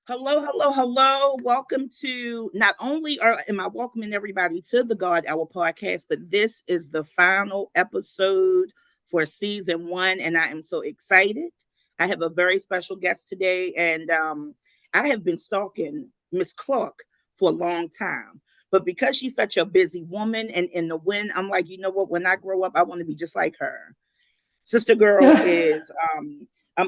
Hello, hello, hello. Welcome to not only am I welcoming everybody to the God Hour podcast, but this is the final episode for season one, and I am so excited. I have a very special guest today, and I have been stalking Miss Clark for a long time. But because she's such a busy woman and in the wind, I'm like, you know what? When I grow up, I want to be just like her. Sister Girl is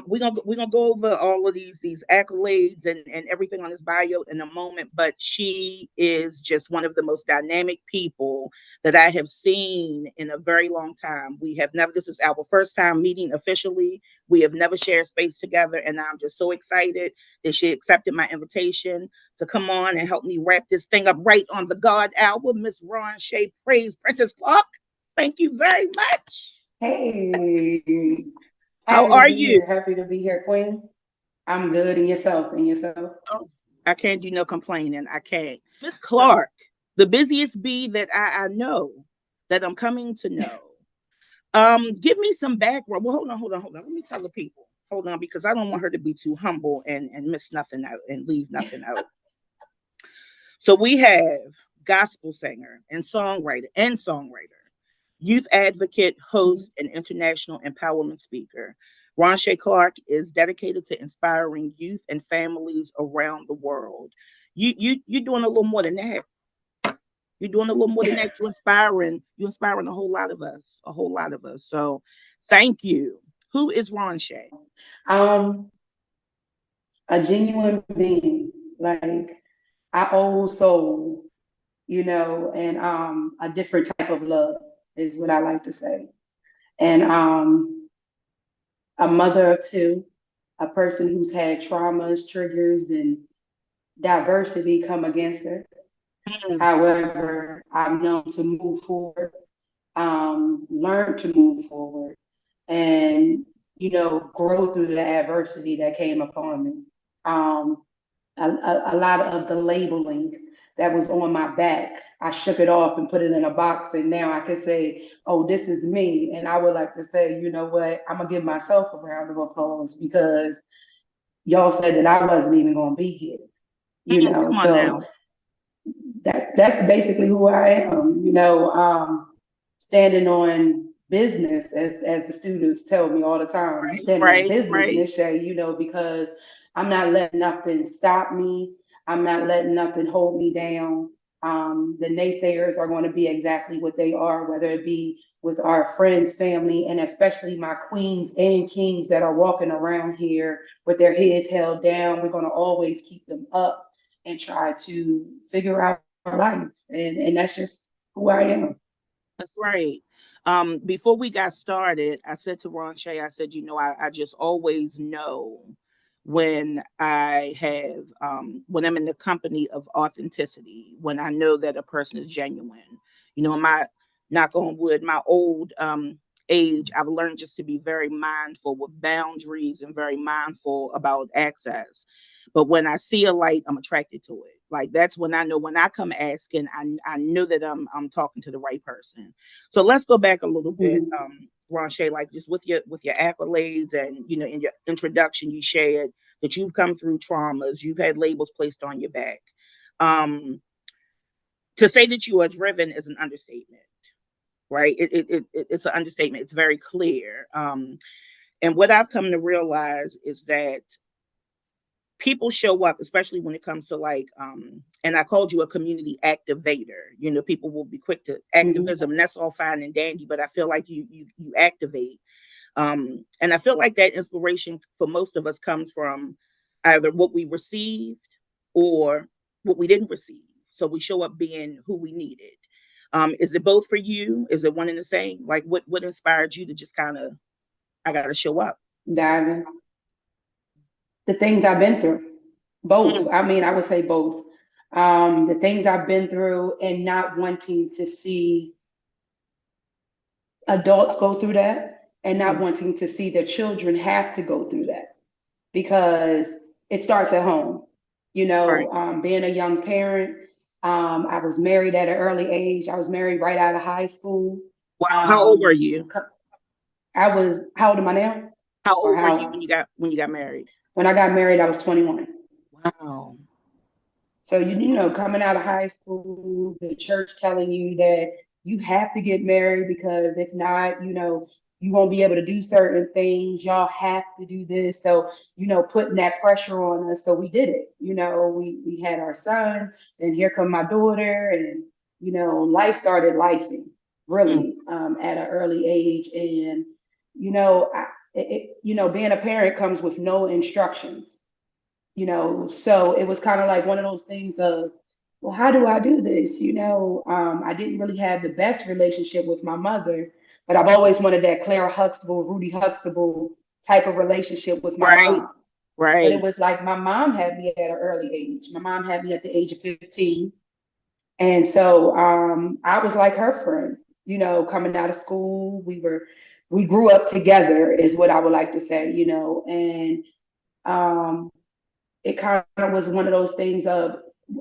we're gonna go over all of these accolades and everything on his bio in a moment, but she is just one of the most dynamic people that I have seen in a very long time. We have never, this is our first time meeting officially. We have never shared space together, and I'm just so excited that she accepted my invitation to come on and help me wrap this thing up right on the God Hour. Miss Ronshaye Praze, Princess Clark. Thank you very much. Hey, How happy to are be you? here. Happy to be here, Queen. I'm good, and yourself, and yourself. Oh, I can't do no complaining. I can't. Miss Clark, the busiest bee that I know, that I'm coming to know. Give me some background. Well, hold on. Let me tell the people. Hold on, because I don't want her to be too humble and miss nothing out and leave nothing out. So we have gospel singer and songwriter, youth advocate, host, and international empowerment speaker. Ronshaye Clark is dedicated to inspiring youth and families around the world. You're doing a little more than that. You're doing a little more than that. You're inspiring a whole lot of us, a whole lot of us. So thank you. Who is Ronshaye? Um, a genuine being, like I old soul, and a different type of love is what I like to say. And a mother of two, a person who's had traumas, triggers, and diversity come against her. Mm, However, I've known to move forward, learn to move forward, and grow through the adversity that came upon me. Um, a lot of the labeling that was on my back, I shook it off and put it in a box, and now I can say, "Oh, this is me." And I would like to say, you know what? I'm gonna give myself a round of applause because y'all said that I wasn't even gonna be here. come on So now. that's basically who I am. Standing on business, as the students tell me all the time. You Right, stand on right, business, right. Miss Shay. Because I'm not letting nothing stop me. I'm not letting nothing hold me down. The naysayers are going to be exactly what they are, whether it be with our friends, family, and especially my queens and kings that are walking around here with their heads held down. We're going to always keep them up and try to figure out life. And that's just who I am. That's right. Before we got started, I said to Ron Shay, I said, I just always know when when I'm in the company of authenticity, when I know that a person is genuine. My knock on wood, my old age, I've learned just to be very mindful with boundaries and very mindful about access. But when I see a light, I'm attracted to it. Like that's when I know when I come asking, I know that I'm talking to the right person. So let's go back a little bit, Mhm. Ronshaye, like just with your accolades and in your introduction you shared that you've come through traumas, you've had labels placed on your back. Um, to say that you are driven is an understatement, right? It's an understatement. It's very clear. And what I've come to realize is that people show up, especially when it comes to and I called you a community activator. People will be quick to Mhm. activism, and that's all fine and dandy, but I feel like you activate. And I feel like that inspiration for most of us comes from either what we received or what we didn't receive. So we show up being who we needed. Is it both for you? Is it one and the same? Like what inspired you to just kind of, I gotta show up? Diving. The things I've been through, both. Mm, I mean, I would say both. The things I've been through and not wanting to see adults go through that and not mm, wanting to see their children have to go through that because it starts at home. right. Being a young parent, I was married at an early age. I was married right out of high school. Wow. How old were Um, you? I how old am I now? How Or old were you when how, you got married? when I got married, I was 21. Wow. So coming out of high school, the church telling you that you have to get married because if not, you won't be able to do certain things. Y'all have to do this. So, putting that pressure on us. So we did it. We had our son, and here come my daughter, and life started lifing Mm, really at an early age. And being a parent comes with no instructions. So it was kind of like one of those things of, well, how do I do this? I didn't really have the best relationship with my mother, but I've always wanted that Clara Huxtable, Rudy Huxtable type of relationship with my right. mom. But it Right. was like my mom had me at an early age. My mom had me at the age of 15. And so I was like her friend, coming out of school. We grew up together, is what I would like to say, and um, it kind of was one of those things of,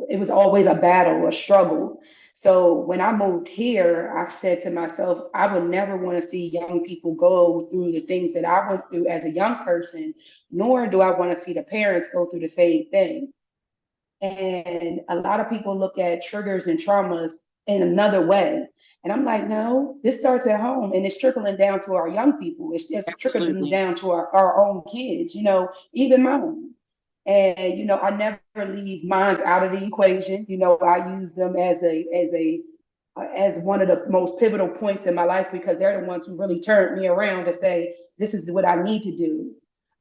it was always a battle, a struggle. So when I moved here, I said to myself, I would never want to see young people go through the things that I went through as a young person, nor do I want to see the parents go through the same thing. And a lot of people look at triggers and traumas in another way. And I'm like, no, this starts at home and it's trickling down to our young people. It's trickling Absolutely. down to our own kids, even mine. And I never leave mines out of the equation. I use them as one of the most pivotal points in my life because they're the ones who really turned me around to say, this is what I need to do.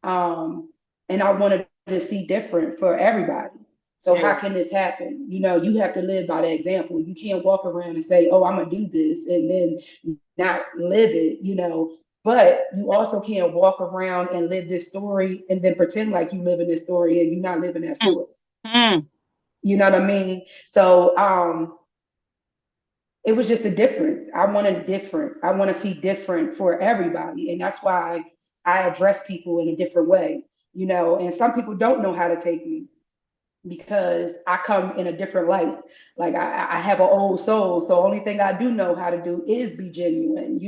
And I wanted to see different for everybody. So Yeah. how can this happen? You have to live by the example. You can't walk around and say, "Oh, I'm gonna do this," and then not live it. But you also can't walk around and live this story and then pretend like you live in this story and you're not living that Mm, story. mm. You know what I mean? So it was just a difference. I wanted different. I want to see different for everybody, and that's why I address people in a different way. And some people don't know how to take me because I come in a different light. Like I have an old soul, so only thing I do know how to do is be genuine.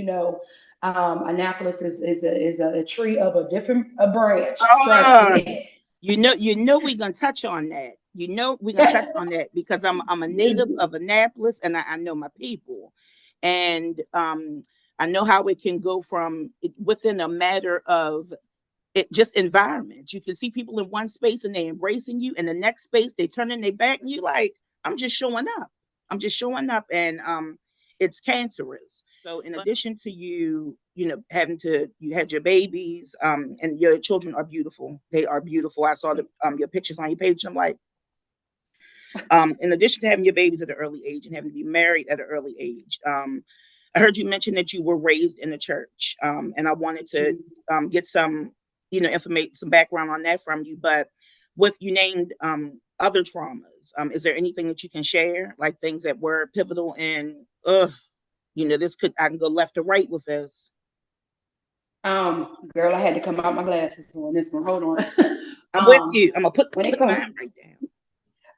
Annapolis is a tree of a different a branch. Trust Oh, me. we're gonna touch on that. We're gonna touch on that because I'm a native of Annapolis and I know my people. And I know how it can go from within a matter of it just environment. You can see people in one space and they embracing you, and the next space they turning their back and you like, I'm just showing up. I'm just showing up, and it's cancerous. So in addition to having to you had your babies, and your children are beautiful. They are beautiful. I saw the your pictures on your page. I'm like, in addition to having your babies at an early age and having to be married at an early age, I heard you mention that you were raised in the church, and I wanted to get some, information, some background on that from you. But with you named other traumas, is there anything that you can share, like things that were pivotal and, this could I can go left or right with this. Girl, I had to come out my glasses on this one. Hold on. I'm with you. I'm gonna When it put comes mine right down.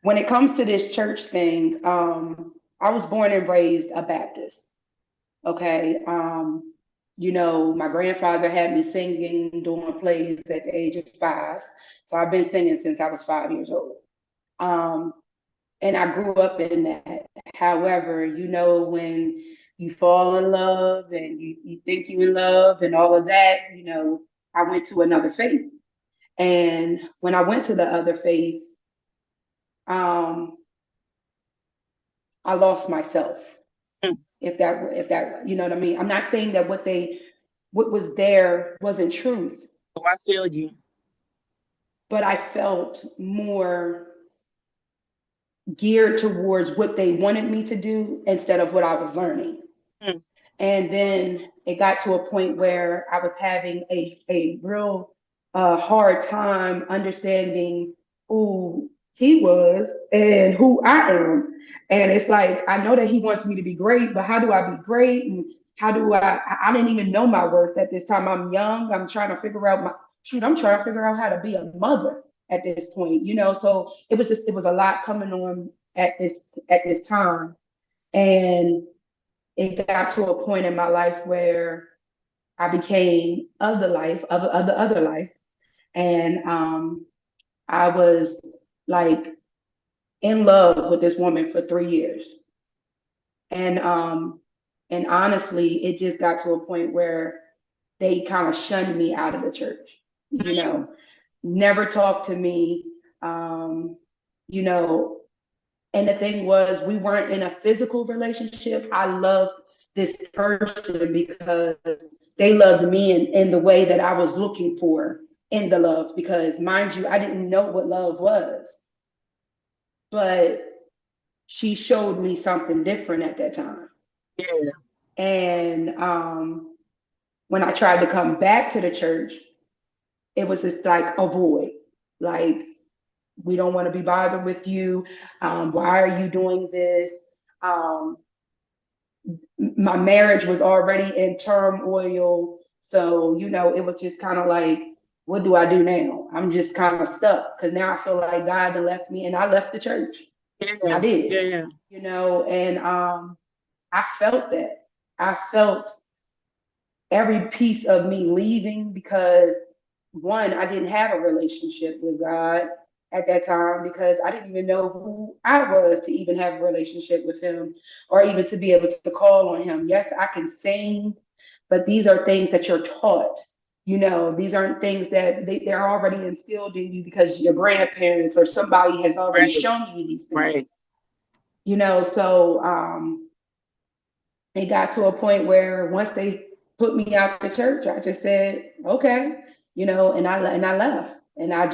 when it comes to this church thing, I was born and raised a Baptist. Okay. My grandfather had me singing, doing plays at the age of 5. So I've been singing since I was 5 years old. Um, and I grew up in that. However, when you fall in love and you think you in love and all of that, I went to another faith. And when I went to the other faith, um, I lost myself. Mm. If that, you know what I mean? I'm not saying that what was there wasn't truth, Oh, I feel you. but I felt more geared towards what they wanted me to do instead of what I was learning. Mm. And then it got to a point where I was having a real hard time understanding who he was and who I am. And it's like, I know that he wants me to be great, but how do I be great? And how do I didn't even know my worth at this time. I'm young. I'm trying to figure out I'm trying to figure out how to be a mother at this point. So it was a lot coming on at this time. And it got to a point in my life where I became of the life of the other life, and I was like in love with this woman for 3 years. And and honestly, it just got to a point where they kind of shunned me out of the church, you know, never talked to me, um, you know, and the thing was, we weren't in a physical relationship. I loved this person because they loved me in the way that I was looking for in the love. Because, mind you, I didn't know what love was, but she showed me something different at that time. Yeah. And when I tried to come back to the church, it was just like a void. Like, we don't want to be bothered with you. Why are you doing this? Um, my marriage was already in turmoil. So, it was just kind of like, what do I do now? I'm just kind of stuck because now I feel like God had left me and I left the church. I Yeah. did, Yeah. and I felt that. I felt every piece of me leaving because, one, I didn't have a relationship with God at that time because I didn't even know who I was to even have a relationship with Him or even to be able to call on Him. Yes, I can sing, but these are things that you're taught. These aren't things that they're already instilled in you because your grandparents or somebody has already Right. shown you these Right. things. So it got to a point where once they put me out the church, I just said, okay, and I left, and I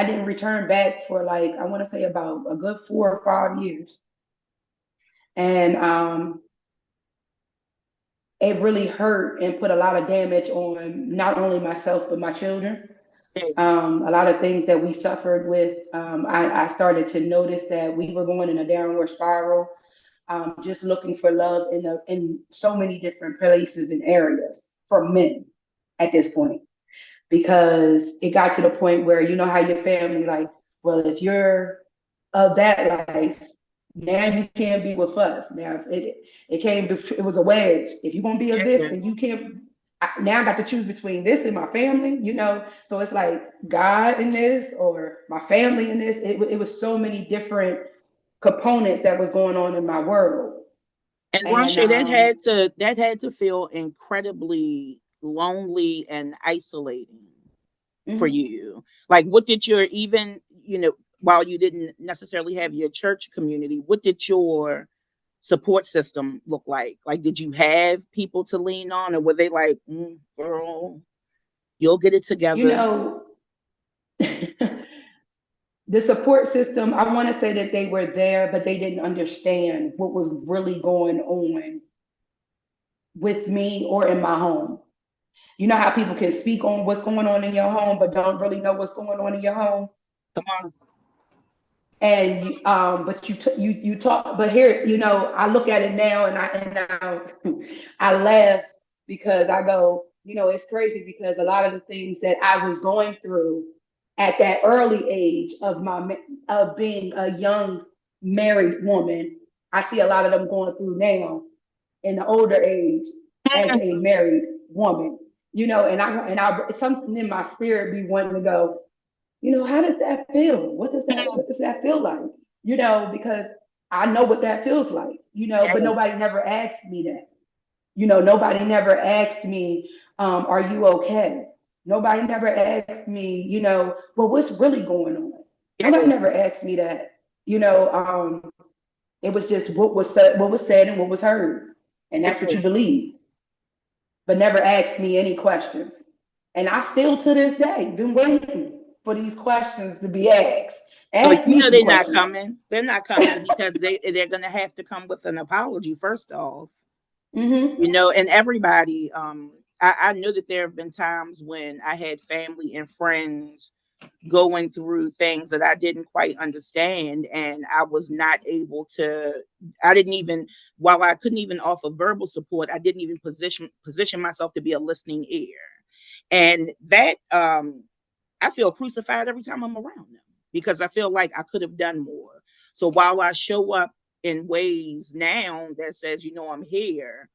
didn't return back for, like, I want to say about a good 4 or 5 years, and it really hurt and put a lot of damage on not only myself but my children. Yeah. A lot of things that we suffered with. I started to notice that we were going in a downward spiral, just looking for love in so many different places and areas for men at this point, because it got to the point where, how your family, like, well, if you're of that life, now you can't be with us. Now it was a wedge. If you're gonna be of this, Yeah. then you can't. Now I got to choose between this and my family. So it's like God in this or my family in this. It was so many different components that was going on in my world. And And Ronshaye, that had to feel incredibly lonely and isolating for mhm. you. Like, what did your even, while you didn't necessarily have your church community, what did your support system look like? Like, did you have people to lean on, or were they like, girl, you'll get it you together? know, the support system, I want to say that they were there, but they didn't understand what was really going on with me or in my home. You know how people can speak on what's going on in your home, but don't really know what's going on in your home. Come on. But you talk, but here, I look at it now, I laugh because I go, it's crazy because a lot of the things that I was going through at that early age of being a young married woman, I see a lot of them going through now in the older age as a married woman. And I something in my spirit be wanting to go, how does that feel? What does that feel like? Because I know what that feels like, but Yeah. nobody never asked me that. Nobody never asked me, are you okay? Nobody never asked me, well, what's really going on? Nobody Yeah. never asked me that. It was just what was said and what was heard. And that's what Yeah. you believe, but never asked me any questions. And I still to this day been waiting for these questions to be asked. So Ask me some they're not questions. coming. They're not coming because they're gonna have to come with an apology first off. Mm-hmm. And everybody, I know that there have been times when I had family and friends going through things that I didn't quite understand, and I was not able to. I didn't even, while I couldn't even offer verbal support, I didn't even position myself to be a listening ear, and that I feel crucified every time I'm around them because I feel like I could have done more. So while I show up in ways now that says, I'm here,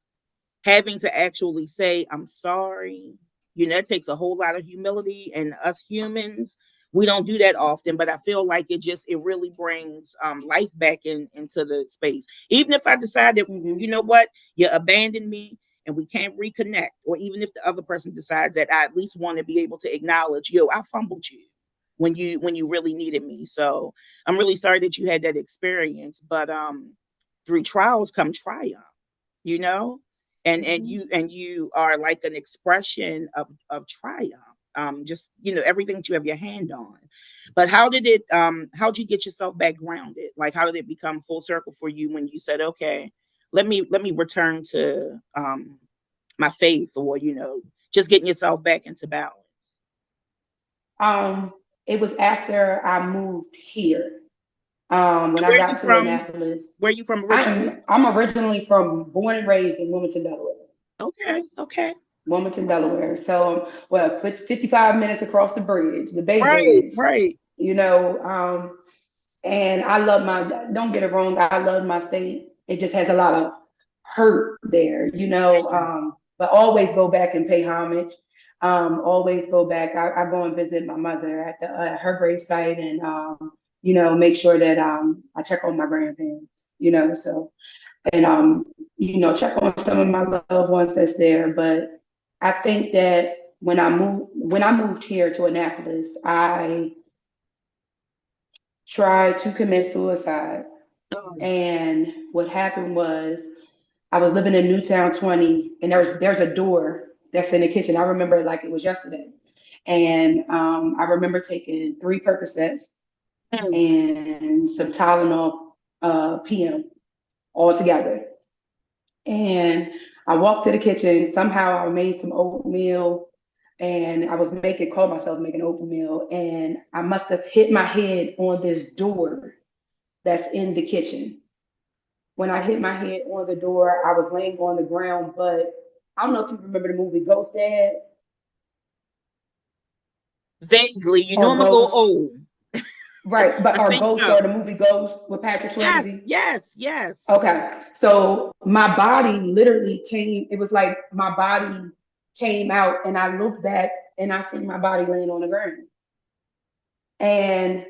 having to actually say, I'm sorry, it takes a whole lot of humility. And us humans, we don't do that often, but I feel like it really brings life back into the space. Even if I decide that, Mm-hmm. you know what, you abandoned me and we can't reconnect, or even if the other person decides that, I at least want to be able to acknowledge, yo, I fumbled you when you really needed me. So I'm really sorry that you had that experience, but through trials come triumph, you know, Mm-hmm. and you are like an expression of triumph. Just, you know, everything that you have your hand on. But how'd you get yourself back grounded? Like, how did it become full circle for you when you said, okay, let me return to my faith, or, you know, just getting yourself back into balance? Um, it was after I moved here. When And I got to Annapolis, where are you from originally? I'm originally from born and raised in Wilmington, Delaware. Okay, okay. Wilmington, Delaware. So, well, 55 minutes across the bridge, the Bay Right, Bridge. right. You know, and I love my. Don't get it wrong, I love my state. It just has a lot of hurt there, you know. But always go back and pay homage. Always go back. I go and visit my mother at her gravesite, and you know, make sure that I check on my grandparents. You know, so and you know, check on some of my loved ones that's there. But I think that when I moved here to Annapolis, I tried to commit suicide. Oh, And what happened was I was living in Newtown 20, and there's a door that's in the kitchen. I remember it like it was yesterday. And I remember taking 3 Percocets mm, and some Tylenol PM all together. And I walked to the kitchen. Somehow I made some oatmeal, and I was called myself making oatmeal. And I must have hit my head on this door that's in the kitchen. When I hit my head on the door, I was laying on the ground, but I don't know if you remember the movie Ghost Dad vaguely, you know, or I'm a little Ghost. old. Right, but I or think Ghost or so. the movie Ghost with Patrick Yes, Swayze. yes, yes. Okay. So my body literally came, it was like my body came out, and I looked back and I see my body laying on the ground. And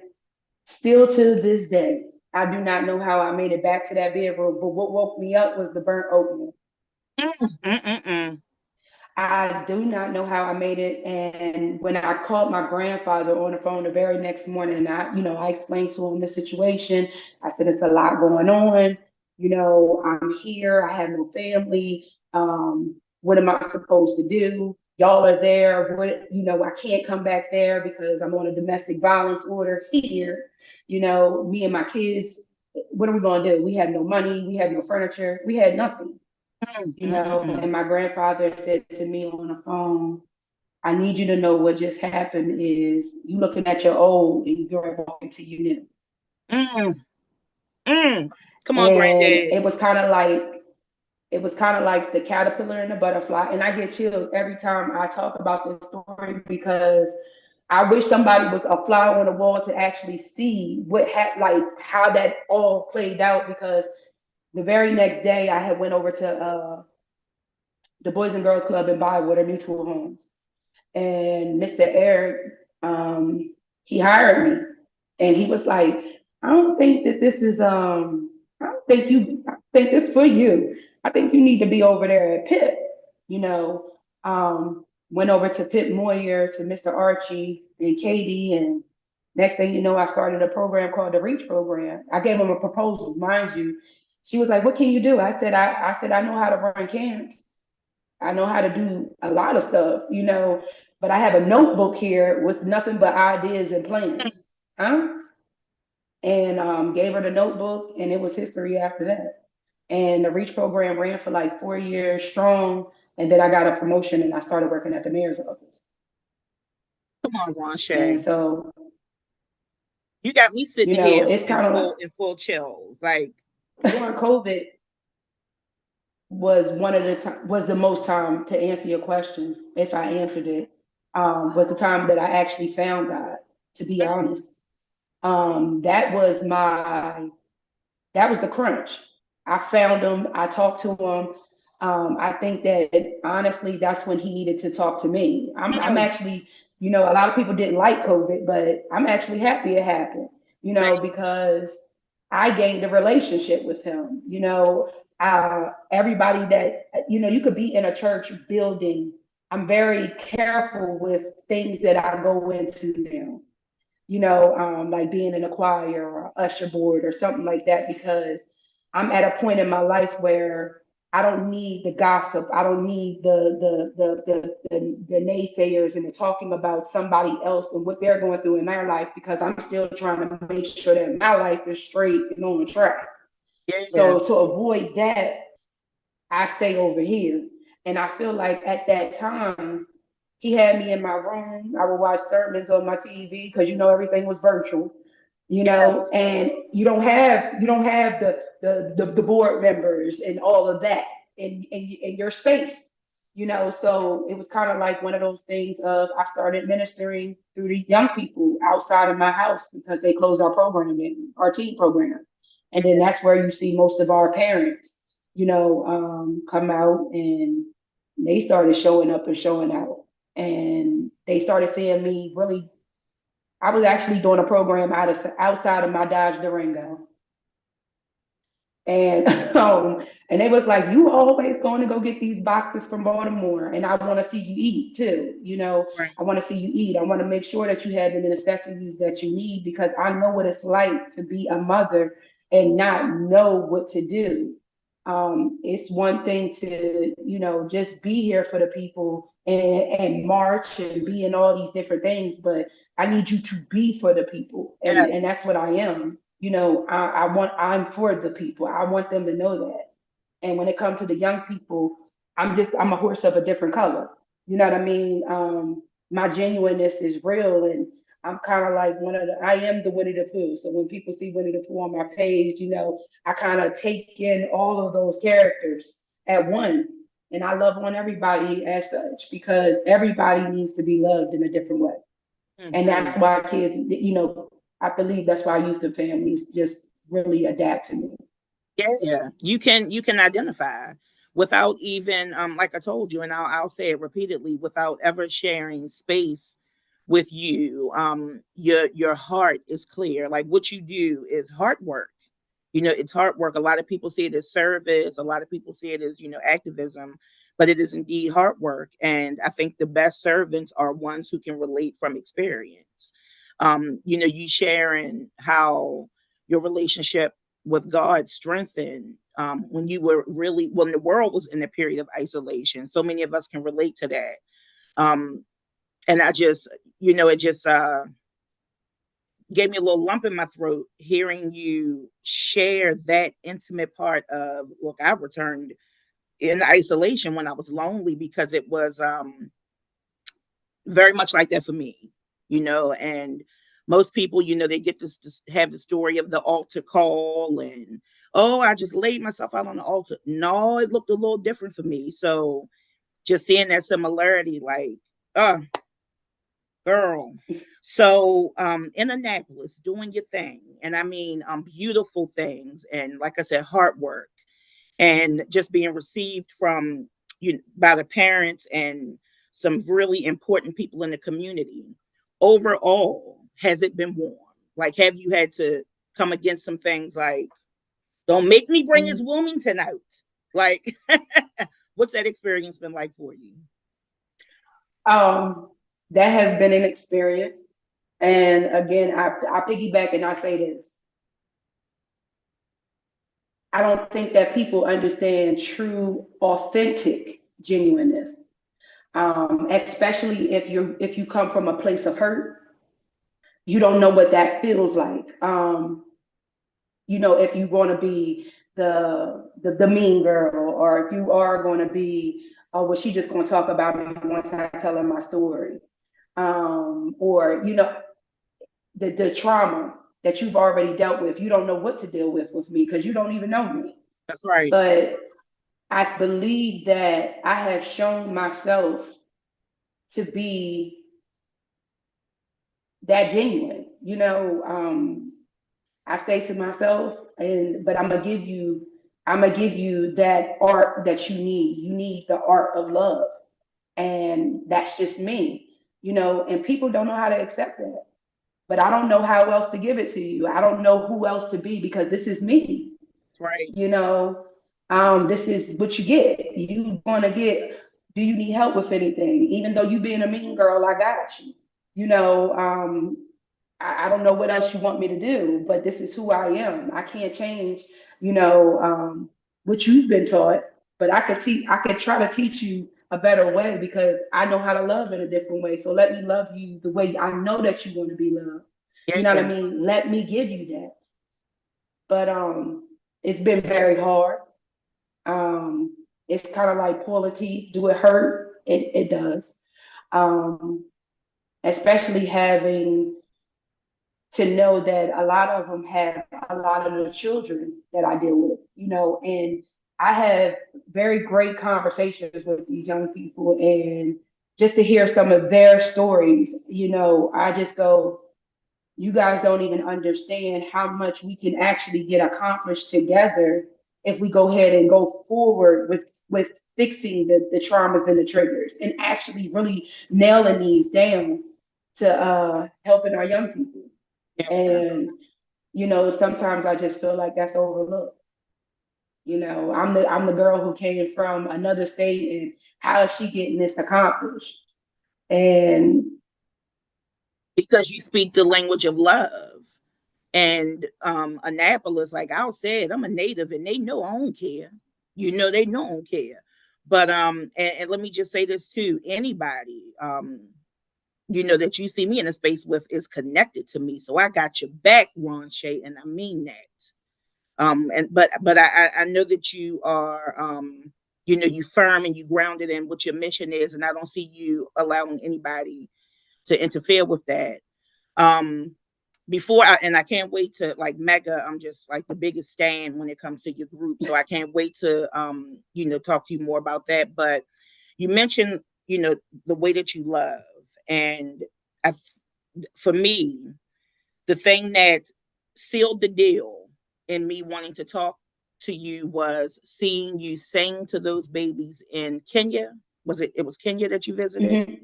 still to this day, I do not know how I made it back to that bedroom, but what woke me up was the burnt oatmeal. Mm, mm, mm, mm. I do not know how I made it. And when I called my grandfather on the phone the very next morning, and I explained to him the situation. I said, it's a lot going on. You know, I'm here. I have no family. What am I supposed to do? Y'all are there. I can't come back there because I'm on a domestic violence order here. You know, me and my kids, what are we going to do? We had no money. We had no furniture. We had nothing. Mm, You mm, mm, know, mm. and my grandfather said to me on the phone, I need you to know what just happened is you looking at your old and you're walking to your new. Mm, mm. Come on, And granddad. it was kind of like the caterpillar and the butterfly. And I get chills every time I talk about this story because I wish somebody was a fly on the wall to actually see like how that all played out, because the very next day I had went over to the Boys and Girls Club in Bywater Mutual Homes, and Mr. Eric, he hired me, and he was like, I don't think that this is I think it's for you. I think you need to be over there at Pitt. You know, went over to Pitt Moyer to Mr. Archie and Katie, and next thing you know, I started a program called the Reach Program. I gave him a proposal, mind you. She was like, "What can you do?" I said, I know how to run camps. I know how to do a lot of stuff, but I have a notebook here with nothing but ideas and plans. Huh? And gave her the notebook, and it was history after that. And the Reach program ran for like 4 years strong. And then I got a promotion and I started working at the mayor's office. Come on, And Ronshaye. so, You got me sitting here it's kind of like in full chill. Like, during COVID was the most time to answer your question. If I answered it, was the time that I actually found God, to be mm, honest. That was the crunch. I found him. I talked to him. I think that honestly, that's when he needed to talk to me. I'm mm, actually You know, a lot of people didn't like COVID, but I'm actually happy it happened, you know, Same. because I gained a relationship with him. You know, everybody that, you know, you could be in a church building. I'm very careful with things that I go into now, you know, like being in a choir or usher board or something like that, because I'm at a point in my life where I don't need the gossip. I don't need the naysayers and the talking about somebody else and what they're going through in their life, because I'm still trying to make sure that my life is straight and on track. Yeah. So to avoid that, I stay over here. And I feel like at that time, he had me in my room. I would watch sermons on my TV because, you know, everything was virtual, you know, Yes. and you don't have the board members and all of that in your space, you know. So it was kind of like one of those things of I started ministering through the young people outside of my house because they closed our program in our teen program. And then Yeah. that's where you see most of our parents, you know, come out, and they started showing up and showing out. And they started seeing me really. I was actually doing a program outside of my Dodge Durango, and and they was like, "You always going to go get these boxes from Baltimore, and I want to see you eat too. You know, Right. I want to see you eat. I want to make sure that you have the necessities that you need, because I know what it's like to be a mother and not know what to do. It's one thing to, you know, just be here for the people and march and be in all these different things, but I need you to be for the people, Yes. and that's what I am. You know, I'm for the people. I want them to know that. And when it comes to the young people, I'm a horse of a different color. You know what I mean? My genuineness is real, and I'm kind of like I am the Winnie the Pooh. So when people see Winnie the Pooh on my page, you know, I kind of take in all of those characters at one. And I love on everybody as such, because everybody needs to be loved in a different way. And that's Hmm. why kids, you know, I believe that's why youth and families just really adapt to me. Yeah. You can identify without even like I told you, and I'll say it repeatedly, without ever sharing space with you. Your heart is clear. Like what you do is hard work. It's hard work. A lot of people see it as service. A lot of people see it as, activism, but it is indeed hard work. And I think the best servants are ones who can relate from experience. You sharing how your relationship with God strengthened when you were really, when the world was in a period of isolation. So many of us can relate to that. Um, and I just, it just, gave me a little lump in my throat hearing you share that intimate part of, look, I returned in isolation when I was lonely, because it was very much like that for me, and most people, they get this have the story of the altar call, and oh, I just laid myself out on the altar. No, it looked a little different for me. So just seeing that similarity, like, uh girl. So in Annapolis, doing your thing, and I mean beautiful things, and like I said, hard work, and just being received from you by the parents and some really important people in the community. Overall, has it been warm? Like, have you had to come against some things like, don't make me bring his Wilmington out? Like, what's that experience been like for you? Um, that has been an experience. And again, I piggyback and I say this. I don't think that people understand true, authentic genuineness. Especially if you come from a place of hurt, you don't know what that feels like. You know, if you want to be the mean girl, or if you are going to be, oh, well, she just going to talk about me once I tell her my story, or you know, the trauma that you've already dealt with. You don't know what to deal with me because you don't even know me. That's right. But I believe that I have shown myself to be that genuine. You know, I stay to myself, and but I'm gonna give you that art that you need. You need the art of love, and that's just me. and people don't know how to accept that. But I don't know how else to give it to you. I don't know who else to be, because this is me. Right. you know this is what you get. You gonna get, do you need help with anything? Even though you being a mean girl, I got you. you know um I don't know what else you want me to do, but this is who I am. I can't change what you've been taught, but I could try to teach you a better way, because I know how to love in a different way. So let me love you the way I know that you want to be loved. You know what I Yeah. mean? Let me give you that. But it's been very hard. um, it's kind of like pulling teeth. Do it hurt? It does. Um, Especially having to know that a lot of them have a lot of the children that I deal with, and I have very great conversations with these young people, and just to hear some of their stories, I just go, you guys don't even understand how much we can actually get accomplished together if we go ahead and go forward with fixing the traumas and the triggers, and actually really nailing these down to helping our young people. Yeah. And sometimes I just feel like that's overlooked. I'm the girl who came from another state, and how is she getting this accomplished? And Because you speak the language of love. And Annapolis, like I said, I'm a native and they know I don't care. They know I don't care. But and let me just say this too. Anybody that you see me in a space with is connected to me. So I got your back, Ronshaye, and I mean that. And but I know that you are you firm and you grounded in what your mission is, and I don't see you allowing anybody to interfere with that. Um and I can't wait to, like, Mega, I'm just like the biggest stan when it comes to your group. So I can't wait to talk to you more about that. But you mentioned, the way that you love. And I, for me, the thing that sealed the deal in me wanting to talk to you was seeing you sing to those babies in Kenya. It was Kenya that you visited? mhm,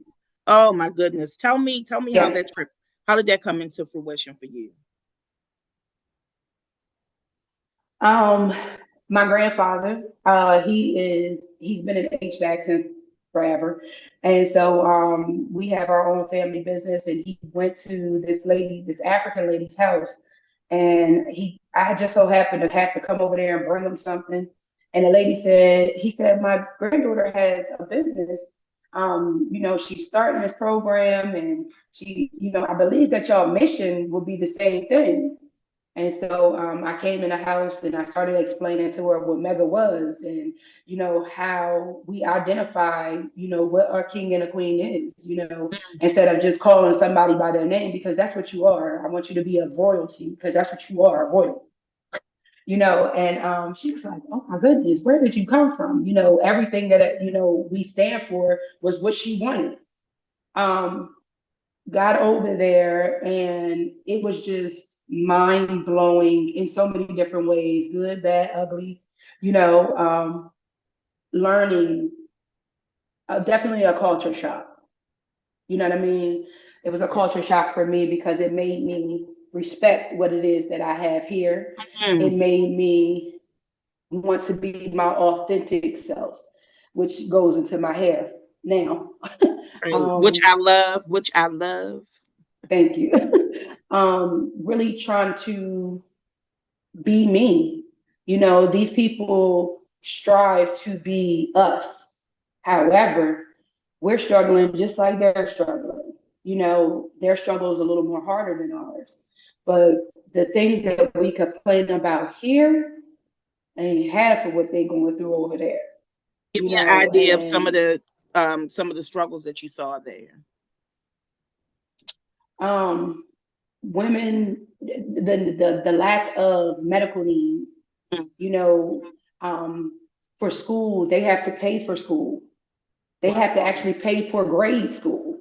Oh my goodness. Tell me how yes. that trip, how did that come into fruition for you? Um, my grandfather, he's been in HVAC since forever. And so we have our own family business, and he went to this African lady's house, and I just so happened to have to come over there and bring him something. And the lady he said, my granddaughter has a business. She's starting this program, and I believe that y'all mission will be the same thing. And so I came in the house and I started explaining to her what Mega was, and how we identify what our king and a queen is, instead of just calling somebody by their name, because that's what you are. I want you to be a royalty, because that's what you are, a royal. And she was like, oh my goodness, where did you come from? Everything that we stand for was what she wanted. Um, Got over there, and it was just mind blowing in so many different ways, good, bad, ugly, you know, um, learning, definitely a culture shock. You know what I mean? It was a culture shock for me, because it made me respect what it is that I have here. It Mm, made me want to be my authentic self, which goes into my hair now. right. Which um, I love, which I love. Thank you. Really trying to be me. These people strive to be us. However, we're struggling just like they're struggling. Their struggle is a little more harder than ours. But the things that we complain about here ain't half of what they're going through over there. Give You me an know, idea of some of and the struggles that you saw there. um, women, the lack of medical need, Mm, you know, for school, they have to pay for school. They have to wow. actually pay for grade school.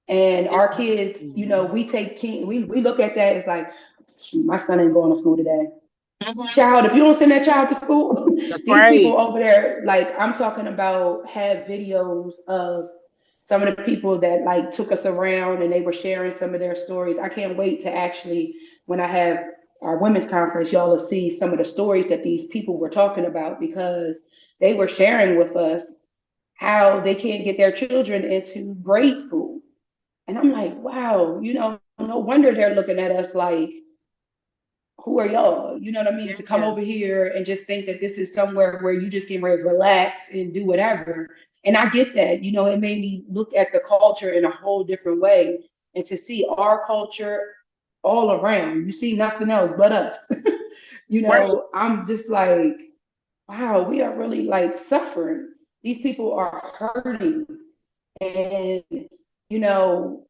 And It, our kids, we look at that as like, my son ain't going to school today. mhm. Child, if you don't send that child to school, That's these right. people over there, like I'm talking about, have videos of some of the people that like took us around and they were sharing some of their stories. I can't wait to actually, when I have our women's conference, y'all will see some of the stories that these people were talking about, because they were sharing with us how they can't get their children into grade school. And I'm like, wow, no wonder they're looking at us like, who are y'all? You know what I mean? To come Yeah. over here and just think that this is somewhere where you just can relax and do whatever. And I get that. It made me look at the culture in a whole different way, and to see our culture all around. You see nothing else but us. Right. I'm just like, wow, we are really like suffering. These people are hurting. And, you know,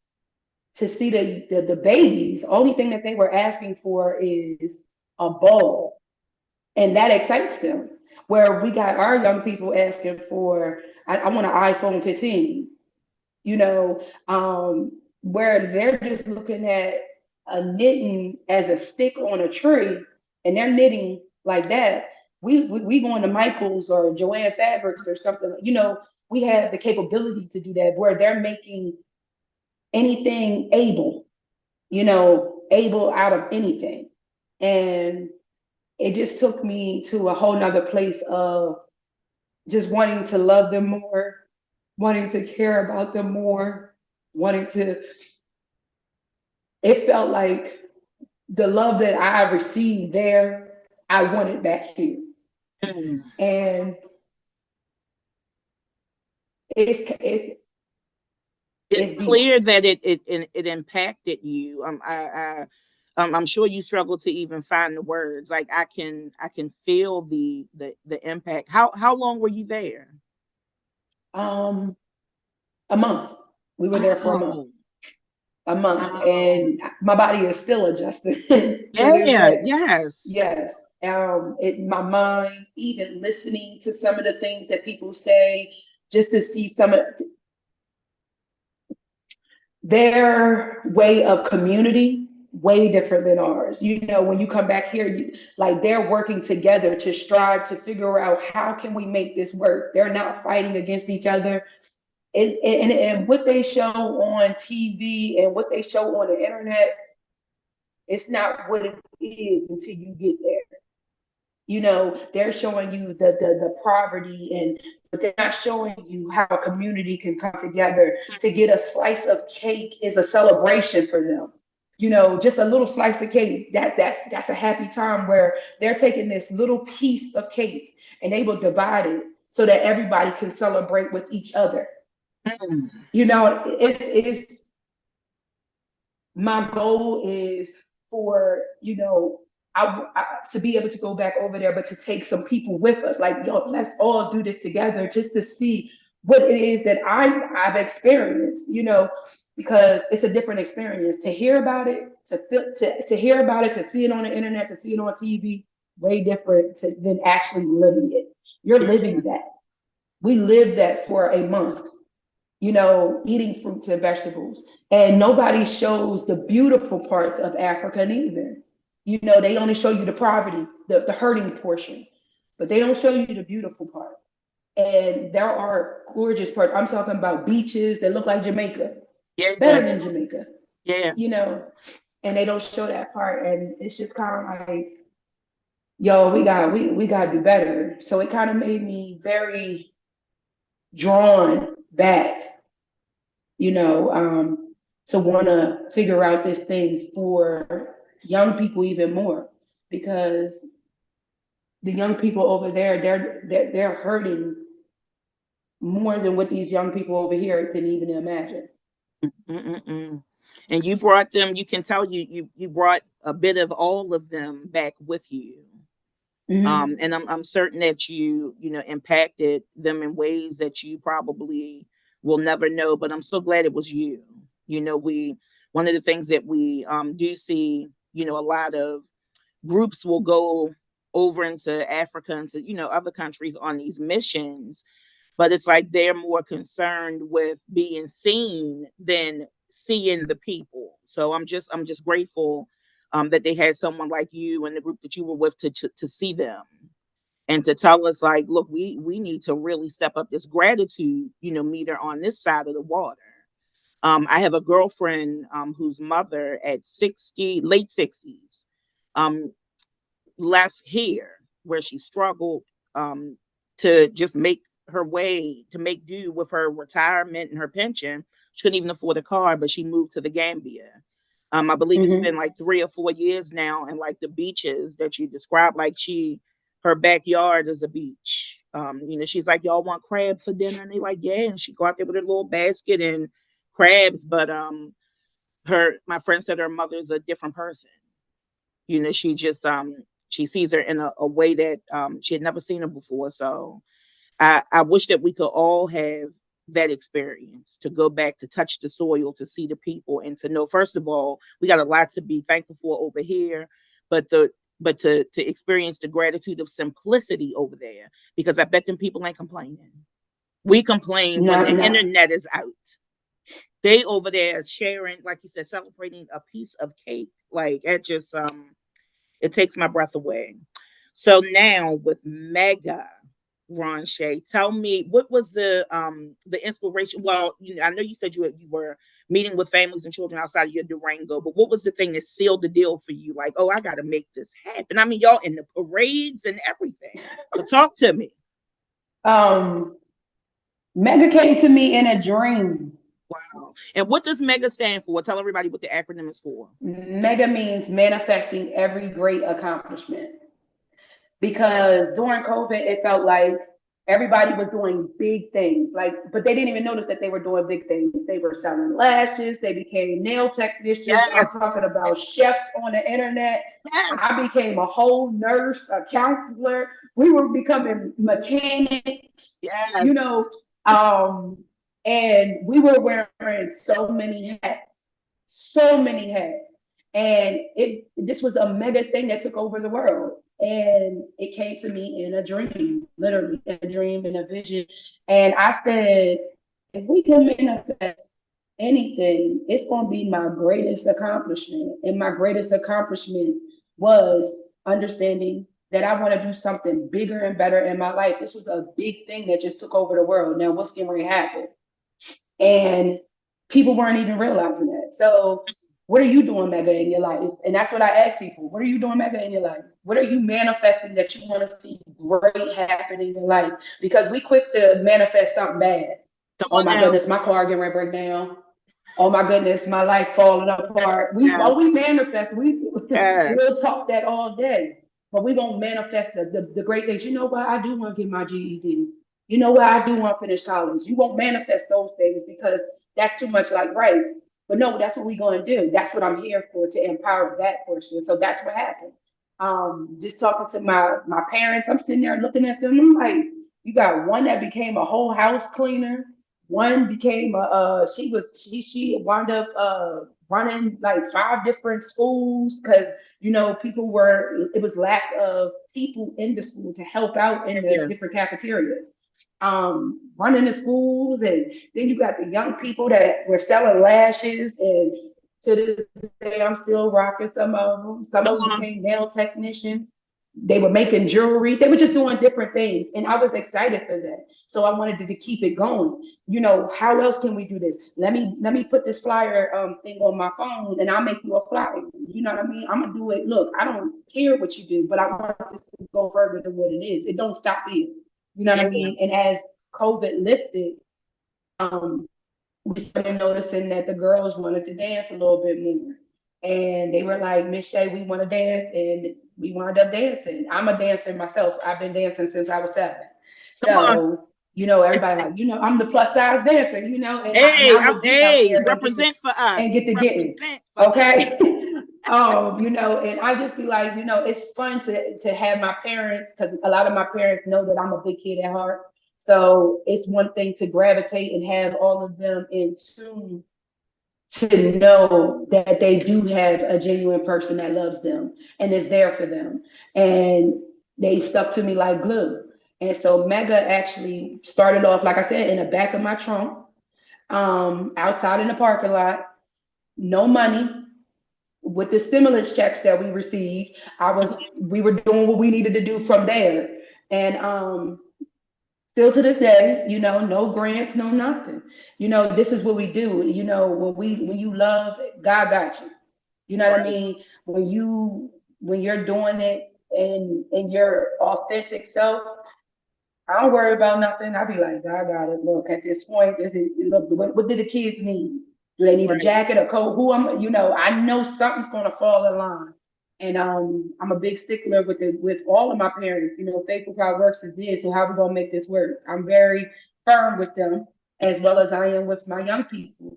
to see the babies, only thing that they were asking for is a bowl. And that excites them. Where we got our young people asking for, I want an iPhone 15, you know, where they're just looking at a knitting as a stick on a tree, and they're knitting like that. We going to Michael's or Joanne Fabrics or something, we have the capability to do that, where they're making anything able out of anything. And it just took me to a whole nother place of just wanting to love them more, wanting to care about them more, wanting to, it felt like the love that I received there, I wanted back here. Mm. And it's It's deep. clear that it impacted you. I'm sure you struggle to even find the words. Like I can feel the impact. How long were you there? Um, a month. We were there for a month. Oh, A month, oh, and my body is still adjusting to this yeah, day. yes. Yes. My mind, even listening to some of the things that people say, just to see some of their way of community, way different than ours. When you come back here, like they're working together to strive to figure out how can we make this work. They're not fighting against each other. And what they show on TV and what they show on the internet, it's not what it is until you get there. They're showing you the poverty, but they're not showing you how a community can come together. To get a slice of cake is a celebration for them. Just a little slice of cake, that's a happy time, where they're taking this little piece of cake and they will divide it so that everybody can celebrate with each other. Mm. It's my goal is for to be able to go back over there, but to take some people with us. Like, yo, let's all do this together, just to see what it is that I've experienced. Because it's a different experience to hear about it, to hear about it, to see it on the internet, to see it on TV. Way different than actually living it. You're living Yeah. that. We lived that for a month, eating fruits and vegetables. And nobody shows the beautiful parts of Africa neither. They only show you the poverty, the hurting portion, but they don't show you the beautiful part. And there are gorgeous parts. I'm talking about beaches that look like Jamaica, Yeah. better than Jamaica, Yeah. you know, and they don't show that part. And it's just kind of like, yo, we got to do better. So it kind of made me very drawn back, you know, to want to figure out this thing for young people even more, because the young people over there, they're hurting more than what these young people over here can even imagine. Mm-mm-mm. And you brought them. You can tell you brought a bit of all of them back with you. Mm-hmm. And I'm certain that you impacted them in ways that you probably will never know. But I'm so glad it was you. We one of the things that we do see, a lot of groups will go over into Africa and to other countries on these missions, but it's like they're more concerned with being seen than seeing the people. So I'm just grateful that they had someone like you and the group that you were with to see them. and to tell us like, look, we need to really step up this gratitude, meter on this side of the water. I have a girlfriend whose mother at 60, late 60s, um, left here where she struggled to just make her way, to make do with her retirement and her pension. She couldn't even afford a car, but she moved to the Gambia. I believe it's been Mm-hmm. like 3 or 4 years now, and like the beaches that you described, like her backyard is a beach. She's like, y'all want crab for dinner? And they like, yeah. And she go out there with her little basket and crabs. But my friend said her mother's a different person. She just she sees her in a way that she had never seen her before. So I wish that we could all have that experience, to go back, to touch the soil, to see the people, and to know, first of all, we got a lot to be thankful for over here, but to experience the gratitude of simplicity over there, because I bet them people ain't complaining. We complain when the Not. internet is out. They over there sharing, like you said, celebrating a piece of cake. Like it just it takes my breath away. So now with Mega, Ronshaye, tell me, what was the inspiration? Well, I know you said you were meeting with families and children outside of your Durango, but what was the thing that sealed the deal for you? Like, oh, I got to make this happen. I mean, y'all in the parades and everything. So talk to me. Um, Mega came to me in a dream. Wow. And what does Mega stand for? Tell everybody what the acronym is for. Mega means manifesting every great accomplishment. Because during COVID, it felt like everybody was doing big things, like, but they didn't even notice that they were doing big things. They were selling lashes, they became nail technicians. I'm Yes. talking about chefs on the internet. Yes. I became a whole nurse, a counselor. We were becoming mechanics, you Yes. know, um, and we were wearing so many hats. And this was a mega thing that took over the world. And it came to me in a dream, literally in a dream, in a vision. And I said, if we can manifest anything, it's going to be my greatest accomplishment. And my greatest accomplishment was understanding that I want to do something bigger and better in my life. This was a big thing that just took over the world. Now, what's going to happen? And people weren't even realizing that. So, what are you doing, Mega, in your life? And that's what I ask people. What are you doing, Mega, in your life? What are you manifesting that you want to see great happen in your life? Because we quick to manifest something bad. Come Oh on my now. goodness, my car getting ready to break down. Oh my goodness, my life falling apart. Yes. We manifest. Yes. We'll talk that all day, but we won't manifest the great things. You know what? I do want to get my GED. You know what? I do want to finish college. You won't manifest those things because that's too much like right. But no, that's what we're going to do. That's what I'm here for, to empower that portion. So that's what happened. Just talking to my parents, I'm sitting there looking at them. I'm like, you got one that became a whole house cleaner. One became a she wound up running like 5 different schools because people were it was lack of people in the school to help out in the Yeah. different cafeterias, running the schools. And then you got the young people that were selling lashes, and to this day I'm still rocking some of them. Some Come of them on. became nail technicians. They were making jewelry. They were just doing different things, and I was excited for that. So I wanted to keep it going. How else can we do this? Let me put this flyer thing on my phone, and I'll make you a flyer. You know what I mean? I'm gonna do it. Look, I don't care what you do, but I want this to go further than what it is. It don't stop here. You know what I Yeah. mean? And as COVID lifted, um, we started noticing that the girls wanted to dance a little bit more. And they were like, Miss Shay, we want to dance. And we wound up dancing. I'm a dancer myself. I've been dancing since I was 7. Come on. So, everybody like, I'm the plus size dancer, and Hey, I would get out hey, there represent for us. and get to getting. Represent for us. Okay. And I just be like, it's fun to have my parents, because a lot of my parents know that I'm a big kid at heart. So it's one thing to gravitate and have all of them in tune to know that they do have a genuine person that loves them and is there for them. And they stuck to me like glue. And so Mega actually started off, like I said, in the back of my trunk, outside in the parking lot, no money. With the stimulus checks that we received, we were doing what we needed to do from there. And still to this day, no grants, no nothing. This is what we do. When you love, God got you. You know what I Right. mean? When you're doing it in your authentic self, I don't worry about nothing. I be like, God got it. Look, at this point, look, what do the kids need? Do they need a Right. jacket, a coat? I know something's gonna fall in line. And I'm a big stickler with all of my parents. Faithful Proud Works is dead. So how we gonna make this work? I'm very firm with them, as well as I am with my young people.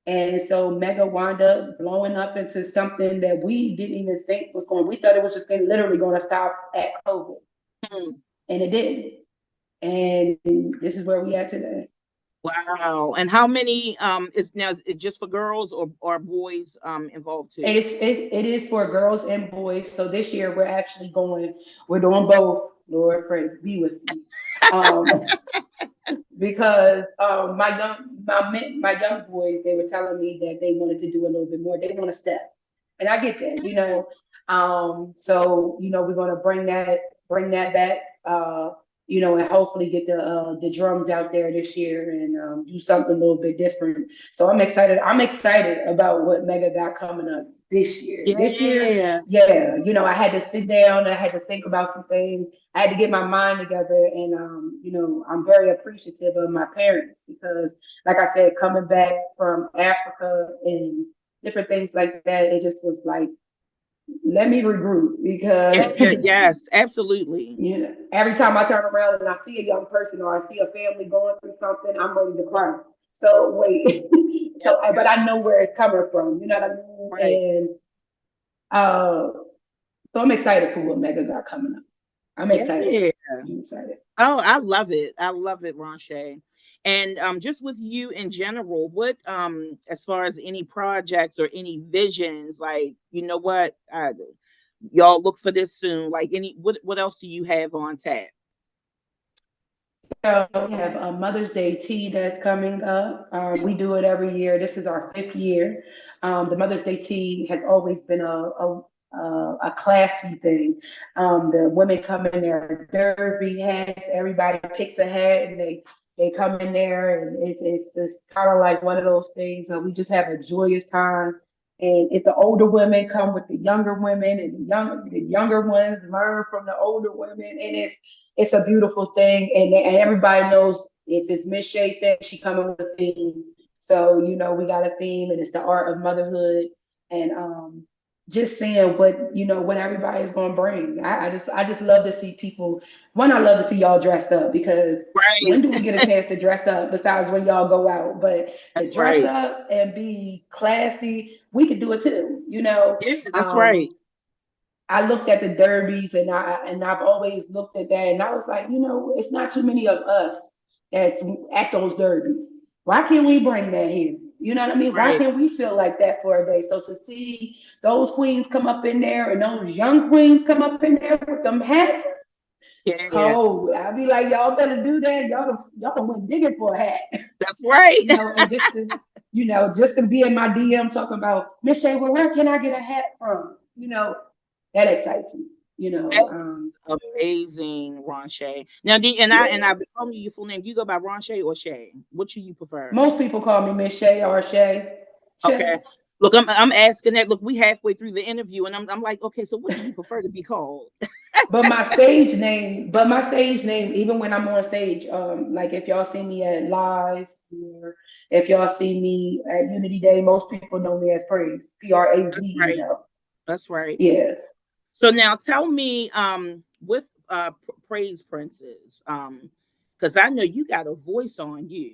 And so Mega wound up blowing up into something that we didn't even think was going. We thought it was just literally going to stop at COVID, Mhm. and it didn't. And this is where we at today. Wow. And how many is it just for girls or are boys involved And too? it is for girls and boys. So this year we're doing both. Lord, pray, be with me. Um, because my young boys, they were telling me that they wanted to do a little bit more. They want to step, and I get that. So we're gonna bring that back. And hopefully get the drums out there this year and do something a little bit different. So I'm excited. I'm excited about what Mega got coming up this year. This year, Yeah. yeah. I had to sit down and I had to think about some things. I had to get my mind together, and I'm very appreciative of my parents because, like I said, coming back from Africa and different things like that, it just was like, let me regroup Yeah, because yeah, yes, absolutely. every time I turn around and I see a young person or I see a family going through something, I'm ready to cry. So wait, Yep, but yep. I know where it's coming from. You know what I Right. mean? And uh, so I'm excited for what Mega got coming up. I'm excited. Yeah. I'm excited. Oh, I love it. I love it, Ronshaye. And just with you in general, what as far as any projects or any visions, like what, y'all look for this soon. Like what else do you have on tap? So we have a Mother's Day tea that's coming up. We do it every year. This is our fifth year. The Mother's Day tea has always been a classy thing. The women come in their derby hats. Everybody picks a hat and they come in there, and it's just kind of like one of those things. We just have a joyous time. And if the older women come with the younger women, and the younger ones learn from the older women, and it's a beautiful thing, and everybody knows if it's Miss Shay thing, she coming with a theme. So we got a theme, and it's the art of motherhood, and just seeing what everybody's gonna bring. I just love to see people. One, I love to see y'all dressed up because when Right. do we get a chance to dress up besides when y'all go out? But to That's dress right. up and be classy, we could do it too. Yeah, that's right. Um, I looked at the derbies, and I've always looked at that, and I was like, it's not too many of us that's at those derbies. Why can't we bring that here? You know what I That's mean? Why right. can't we feel like that for a day? So to see those queens come up in there and those young queens come up in there with them hats, Yeah, cold. I'd be like, y'all better do that. Y'all went digging for a hat. that's right. And just to be in my DM talking about Miss Shay, well, where can I get a hat from? That excites me. Amazing, Ronshaye. Now, and I Yeah. call you your full name. Do you go by Ronshaye or Shay? What do you prefer? Most people call me Miss Shay or Shay. Okay. Shay. Look, I'm asking that. Look, we halfway through the interview, and I'm like, okay, so what do you prefer to be called? But my stage name, even when I'm on stage, like if y'all see me at live or if y'all see me at Unity Day, most people know me as Praze. That's Praze, right. That's right. Yeah. So now tell me, with Praise Princess, because I know you got a voice on you.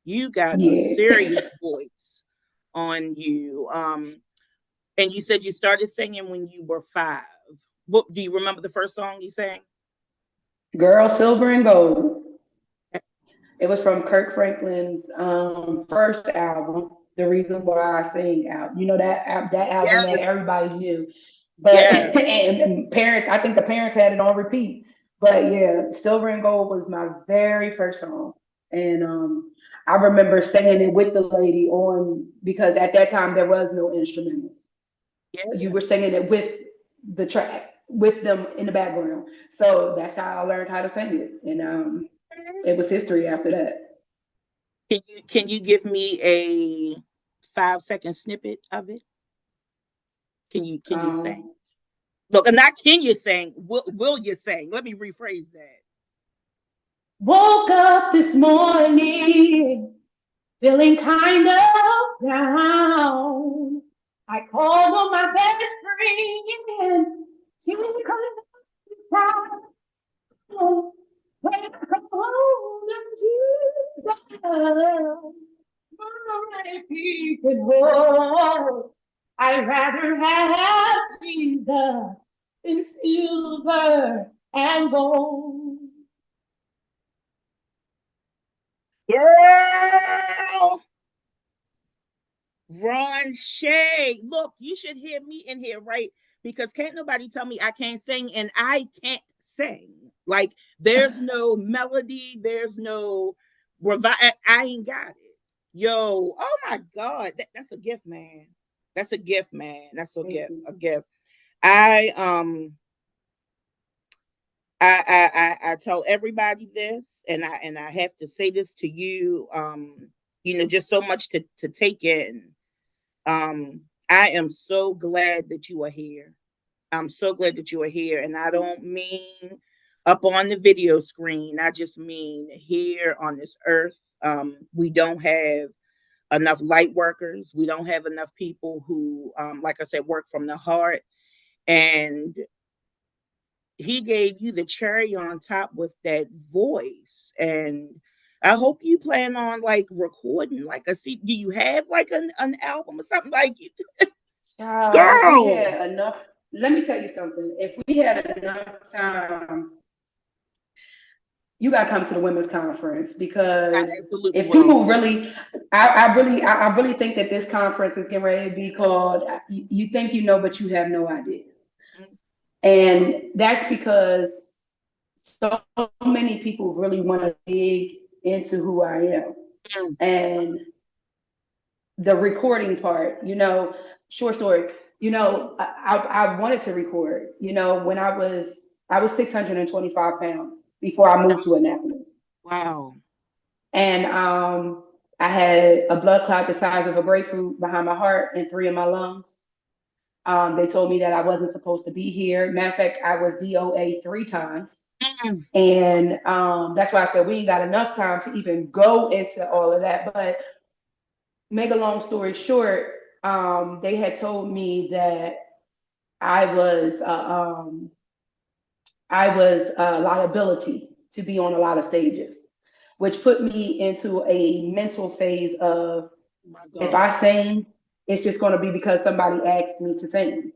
You got a Yeah. serious voice on you. And you said you started singing when you were 5. What do you remember the first song you sang? Girl, Silver and Gold. It was from Kirk Franklin's first album, The Reason Why I Sing Out. That album that Yes, everybody knew. But yes, and parents, I think the parents had it on repeat. But yeah, Silver and Gold was my very first song. And I remember singing it with the lady on because at that time there was no instrumental. You yeah. were singing it with the track. with them in the background. So that's how I learned how to sing it, and it was history after that. Can you give me a 5 second snippet of it? Can you sing? Um, Look, I'm not can you sing. Will you sing? Let me rephrase that. Woke up this morning feeling kind of down. I called on my best friend. She couldn't down. When I come home to Jesus, my peace and hope. I'd rather have Jesus than silver and gold. Girl, Ronshaye. Look, you should hear me in here, right? Because can't nobody tell me I can't sing, and I can't sing. Like, there's no melody, there's no revive. I ain't got it. Yo, oh my God. That's a gift, man. That's a gift, man. That's a Thank gift. you. A gift. I um I tell everybody this, and I have to say this to you. Just so much to take in. I am so glad that you are here. I'm so glad that you are here, and I don't mean up on the video screen. I just mean here on this earth. We don't have enough light workers. We don't have enough people who, like I said, work from the heart. And he gave you the cherry on top with that voice. And I hope you plan on like recording like a CD. Do you have like an album or something like you? If we Girl, had enough, let me tell you something. If we had enough time, you got to come to the women's conference I because absolutely if will. people really, I really think that this conference is getting ready to be called. You think you know, but you have no idea, and that's because so many people really want to dig into who I am, and the recording part, short story, I wanted to record, when I was 625 pounds before I moved to Annapolis. Wow. And I had a blood clot the size of a grapefruit behind my heart and three in my lungs. They told me that I wasn't supposed to be here. Matter of fact, I was DOA 3 times. Mm, And that's why I said we ain't got enough time to even go into all of that. But make a long story short, they had told me that I was a liability to be on a lot of stages, which put me into a mental phase of my if I God. sing, it's just going to be because somebody asked me to sing.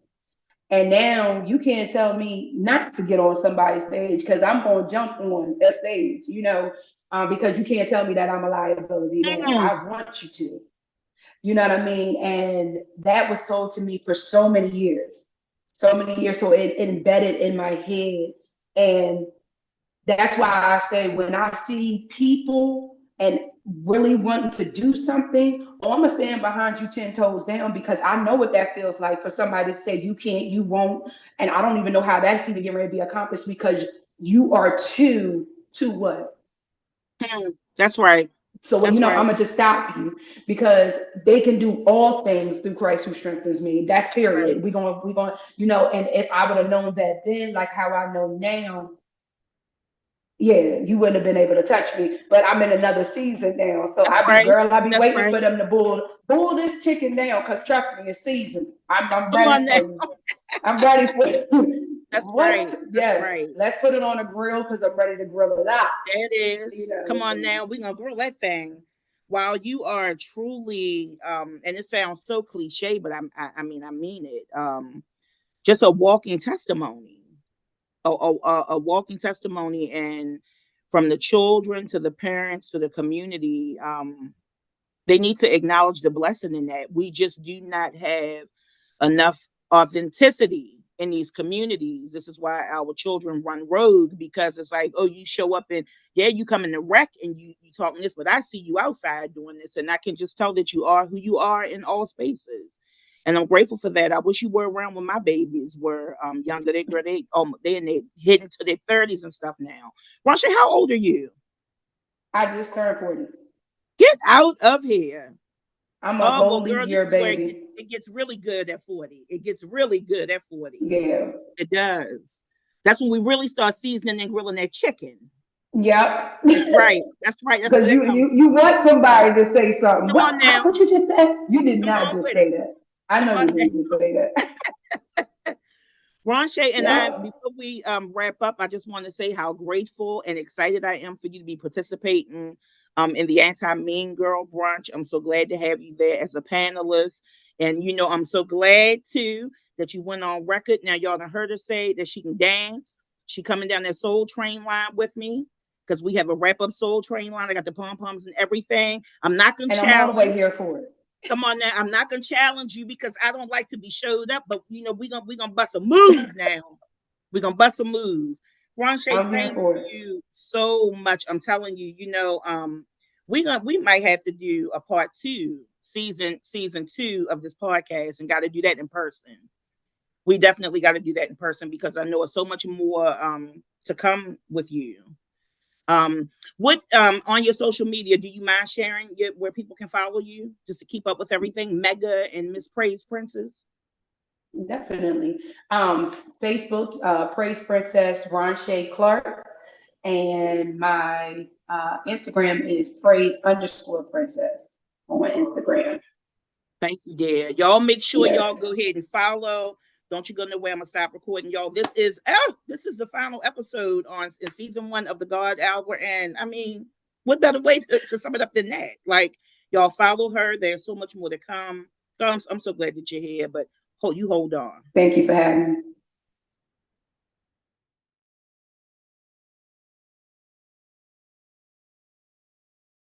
And now you can't tell me not to get on somebody's stage because I'm going to jump on a stage, because you can't tell me that I'm a liability now. Mm, I want you to. You know what I mean? And that was told to me for so many years, so many years. So it embedded in my head. And that's why I say when I see people and really wanting to do something, oh, I'm gonna stand behind you 10 toes down because I know what that feels like for somebody to say you can't, you won't, and I don't even know how that's even getting ready to be accomplished because you are too what? that's right. So That's I'm right. gonna just stop you because they can do all things through Christ who strengthens me. That's That's right. period. We're gonna, and if I would have known that then, like how I know now, yeah, you wouldn't have been able to touch me. But I'm in another season now. So That's right. I be That's waiting for right. them to bull this chicken down because trust me, it's seasoned. I'm Come ready on now. for you. I'm ready for you. That's right. What? That's Yes. right. Let's put it on a grill because I'm ready to grill it out. That is. Come on So now. We're gonna grill that thing. While you are truly, and it sounds so cliche, but I mean it. Just a walking testimony, a walking testimony, and from the children to the parents to the community, they need to acknowledge the blessing in that. We just do not have enough authenticity in these communities. This is why our children run rogue because it's like, oh, you show up and yeah, you come in the wreck and you talking this, but I see you outside doing this, and I can just tell that you are who you are in all spaces. And I'm grateful for that. I wish you were around when my babies were younger. They in their heading to their 30s and stuff now. Ronshaye, how old are you? I just turned 40. Get out of here. I'm a Oh well, whole leap girl, this year is where baby. it gets really good at 40. It gets really good at 40. Yeah. It does. That's when we really start seasoning and grilling that chicken. Yep. That's right. That's right. That's where Because that you, comes you from. you want somebody to say something. Come on now. What you just said? You did Come not on just with it. say that. I Come know on you now. didn't just say that. Ronshaye and I, Yep. before we wrap up, I just want to say how grateful and excited I am for you to be participating in the Anti-Mean Girl Brunch. I'm so glad to have you there as a panelist. And, I'm so glad, too, that you went on record. Now, y'all done heard her say that she can dance. She coming down that Soul Train line with me because we have a wrap-up Soul Train line. I got the pom-poms and everything. I'm not going to And I'm all the way challenge. here for it. Come on now. I'm not gonna challenge you because I don't like to be showed up, but we're gonna bust a move now. We're gonna bust a move. Ronshaye, I'm here thank for it. you so much. I'm telling you, we might have to do a part two, season two of this podcast, and gotta do that in person. We definitely got to do that in person because I know it's so much more to come with you. What on your social media do you mind sharing where people can follow you just to keep up with everything? Mega and Miss Praise Princess. Definitely. Facebook, Praise Princess Ronshaye Clark. And my Instagram is praise_princess on Instagram. Thank you, dear. Y'all make sure y'all Yes. go ahead and follow. Don't you go nowhere. I'm gonna stop recording, y'all. This is the final episode on in season one of the God Hour, and I mean, what better way to sum it up than that? Like y'all follow her. There's so much more to come. I'm so glad that you're here, but hold on. Thank you for having me.